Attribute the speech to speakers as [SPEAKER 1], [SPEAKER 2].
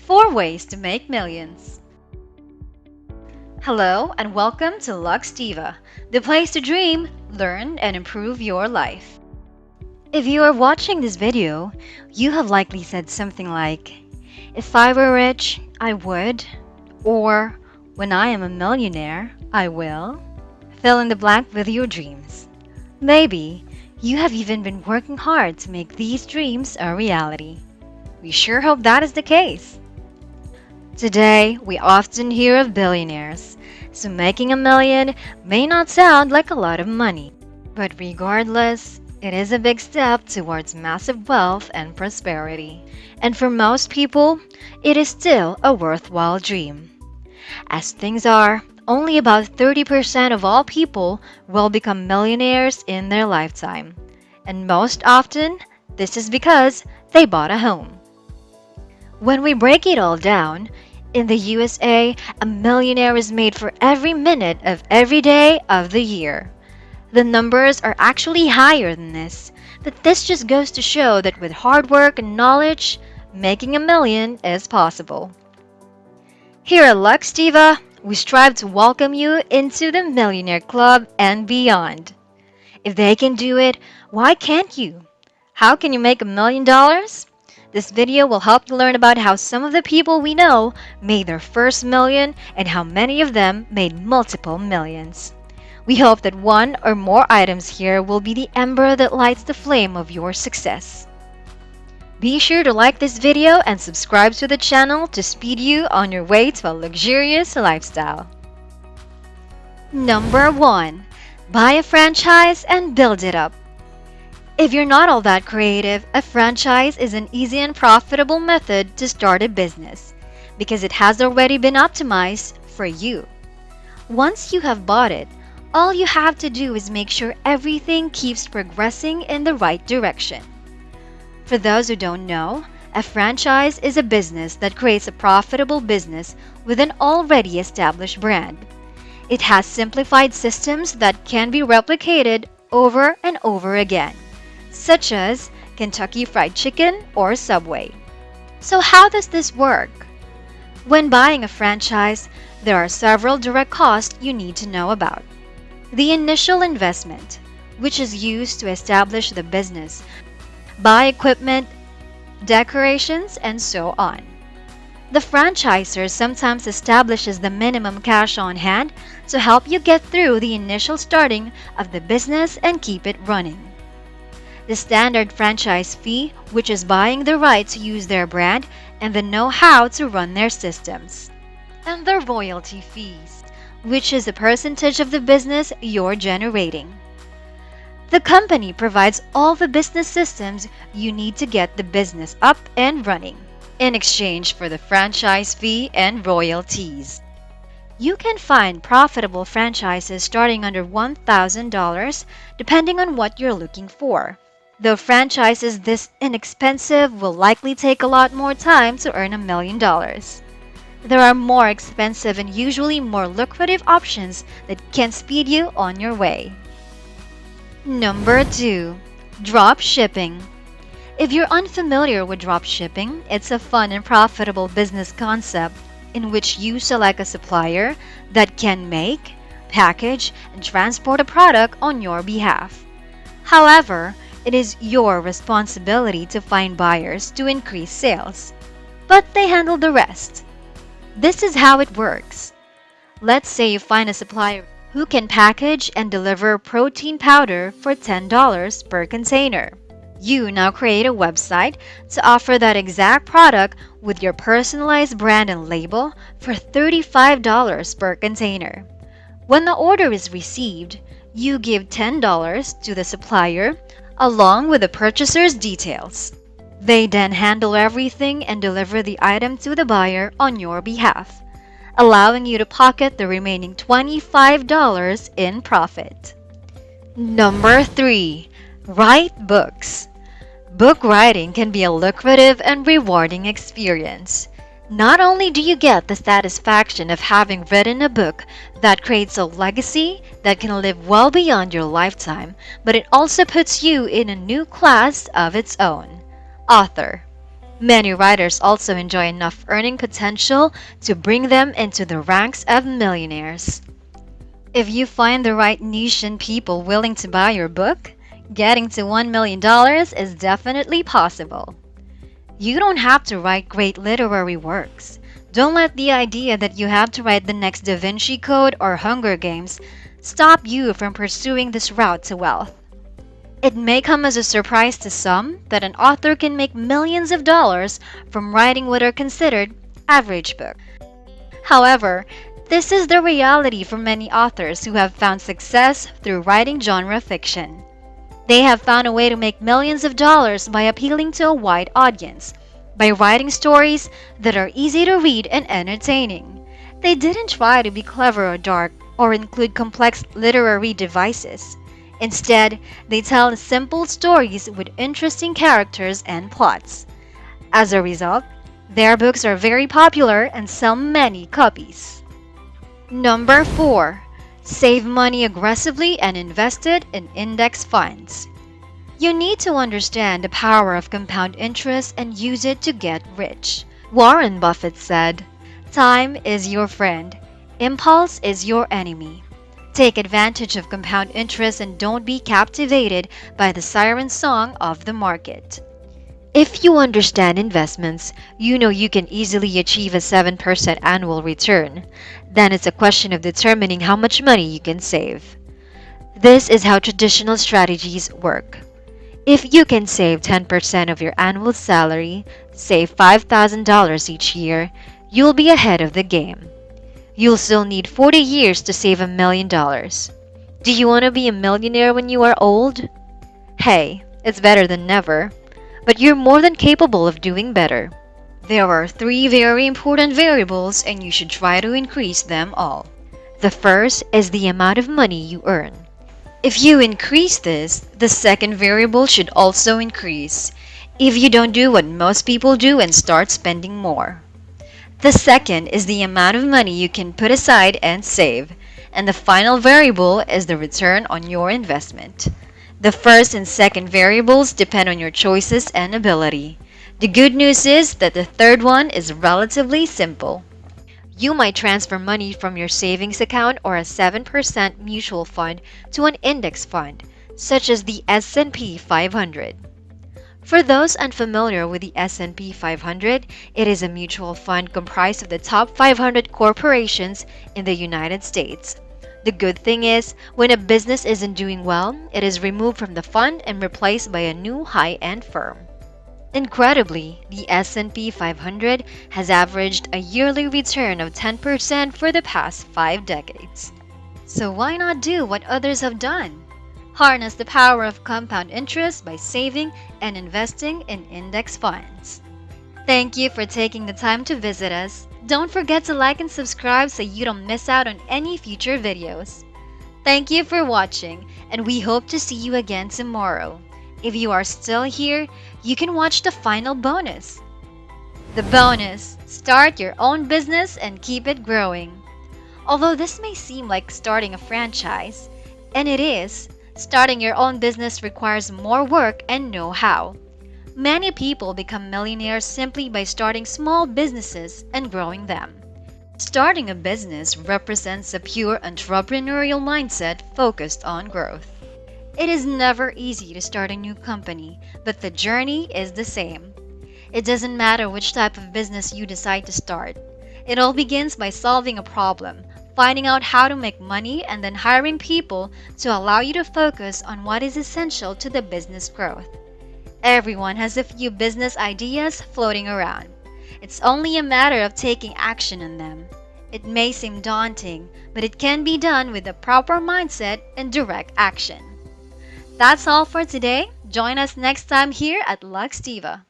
[SPEAKER 1] 4 ways to make millions. Hello and welcome to Luxtiva, the place to dream, learn, and improve your life. If you are watching this video, you have likely said something like, "If I were rich, I would," or "When I am a millionaire, I will." Fill in the blank with your dreams. Maybe you have even been working hard to make these dreams a reality. We sure hope that is the case. Today, we often hear of billionaires, so making a million may not sound like a lot of money. But regardless, it is a big step towards massive wealth and prosperity. And for most people, it is still a worthwhile dream. As things are, only about 30% of all people will become millionaires in their lifetime. And most often, this is because they bought a home. When we break it all down, in the USA, a millionaire is made for every minute of every day of the year. The numbers are actually higher than this, but this just goes to show that with hard work and knowledge, making a million is possible. Here at Luxtiva, we strive to welcome you into the Millionaire Club and beyond. If they can do it, why can't you? How can you make $1 million? This video will help you learn about how some of the people we know made their first million and how many of them made multiple millions. We hope that one or more items here will be the ember that lights the flame of your success. Be sure to like this video and subscribe to the channel to speed you on your way to a luxurious lifestyle. Number 1. Buy a franchise and build it up. If you're not all that creative, a franchise is an easy and profitable method to start a business because it has already been optimized for you. Once you have bought it, all you have to do is make sure everything keeps progressing in the right direction. For those who don't know, a franchise is a business that creates a profitable business with an already established brand. It has simplified systems that can be replicated over and over again, such as Kentucky Fried Chicken or Subway. So how does this work? When buying a franchise, there are several direct costs you need to know about. The initial investment, which is used to establish the business, buy equipment, decorations, and so on. The franchisor sometimes establishes the minimum cash on hand to help you get through the initial starting of the business and keep it running. The standard franchise fee, which is buying the right to use their brand and the know-how to run their systems. And the royalty fees, which is a percentage of the business you're generating. The company provides all the business systems you need to get the business up and running, in exchange for the franchise fee and royalties. You can find profitable franchises starting under $1,000 depending on what you're looking for. Though franchises this inexpensive will likely take a lot more time to earn $1 million. There are more expensive and usually more lucrative options that can speed you on your way. Number 2. Dropshipping. If you're unfamiliar with dropshipping, it's a fun and profitable business concept in which you select a supplier that can make, package, and transport a product on your behalf. However, it is your responsibility to find buyers to increase sales, but they handle the rest. This is how it works. Let's say you find a supplier who can package and deliver protein powder for $10 per container. You now create a website to offer that exact product with your personalized brand and label for $35 per container. When the order is received, you give $10 to the supplier along with the purchaser's details. They then handle everything and deliver the item to the buyer on your behalf, allowing you to pocket the remaining $25 in profit. Number 3. Write books. Book writing can be a lucrative and rewarding experience. Not only do you get the satisfaction of having written a book that creates a legacy that can live well beyond your lifetime, but it also puts you in a new class of its own, author. Many writers also enjoy enough earning potential to bring them into the ranks of millionaires. If you find the right niche and people willing to buy your book, getting to $1 million is definitely possible. You don't have to write great literary works. Don't let the idea that you have to write the next Da Vinci Code or Hunger Games stop you from pursuing this route to wealth. It may come as a surprise to some that an author can make millions of dollars from writing what are considered average books. However, this is the reality for many authors who have found success through writing genre fiction. They have found a way to make millions of dollars by appealing to a wide audience, by writing stories that are easy to read and entertaining. They didn't try to be clever or dark or include complex literary devices. Instead, they tell simple stories with interesting characters and plots. As a result, their books are very popular and sell many copies. Number 4. Save money aggressively and invest it in index funds. You need to understand the power of compound interest and use it to get rich. Warren Buffett said, "Time is your friend, impulse is your enemy." Take advantage of compound interest and don't be captivated by the siren song of the market. If you understand investments, you know you can easily achieve a 7% annual return. Then it's a question of determining how much money you can save. This is how traditional strategies work. If you can save 10% of your annual salary, save $5,000 each year, you'll be ahead of the game. You'll still need 40 years to save $1 million. Do you want to be a millionaire when you are old? Hey, it's better than never, but you're more than capable of doing better. There are three very important variables, and you should try to increase them all. The first is the amount of money you earn. If you increase this, the second variable should also increase. If you don't do what most people do and start spending more. The second is the amount of money you can put aside and save. And the final variable is the return on your investment. The first and second variables depend on your choices and ability. The good news is that the third one is relatively simple. You might transfer money from your savings account or a 7% mutual fund to an index fund, such as the S&P 500. For those unfamiliar with the S&P 500, it is a mutual fund comprised of the top 500 corporations in the United States. The good thing is, when a business isn't doing well, it is removed from the fund and replaced by a new high-end firm. Incredibly, the S&P 500 has averaged a yearly return of 10% for the past 5 decades. So why not do what others have done? Harness the power of compound interest by saving and investing in index funds. Thank you for taking the time to visit us. Don't forget to like and subscribe so you don't miss out on any future videos. Thank you for watching, and we hope to see you again tomorrow. If you are still here, you can watch the final bonus. The bonus: start your own business and keep it growing. Although this may seem like starting a franchise, and it is, starting your own business requires more work and know-how. Many people become millionaires simply by starting small businesses and growing them. Starting a business represents a pure entrepreneurial mindset focused on growth. It is never easy to start a new company, but the journey is the same. It doesn't matter which type of business you decide to start. It all begins by solving a problem, finding out how to make money, and then hiring people to allow you to focus on what is essential to the business growth. Everyone has a few business ideas floating around. It's only a matter of taking action on them. It may seem daunting, but it can be done with the proper mindset and direct action. That's all for today. Join us next time here at Luxtiva.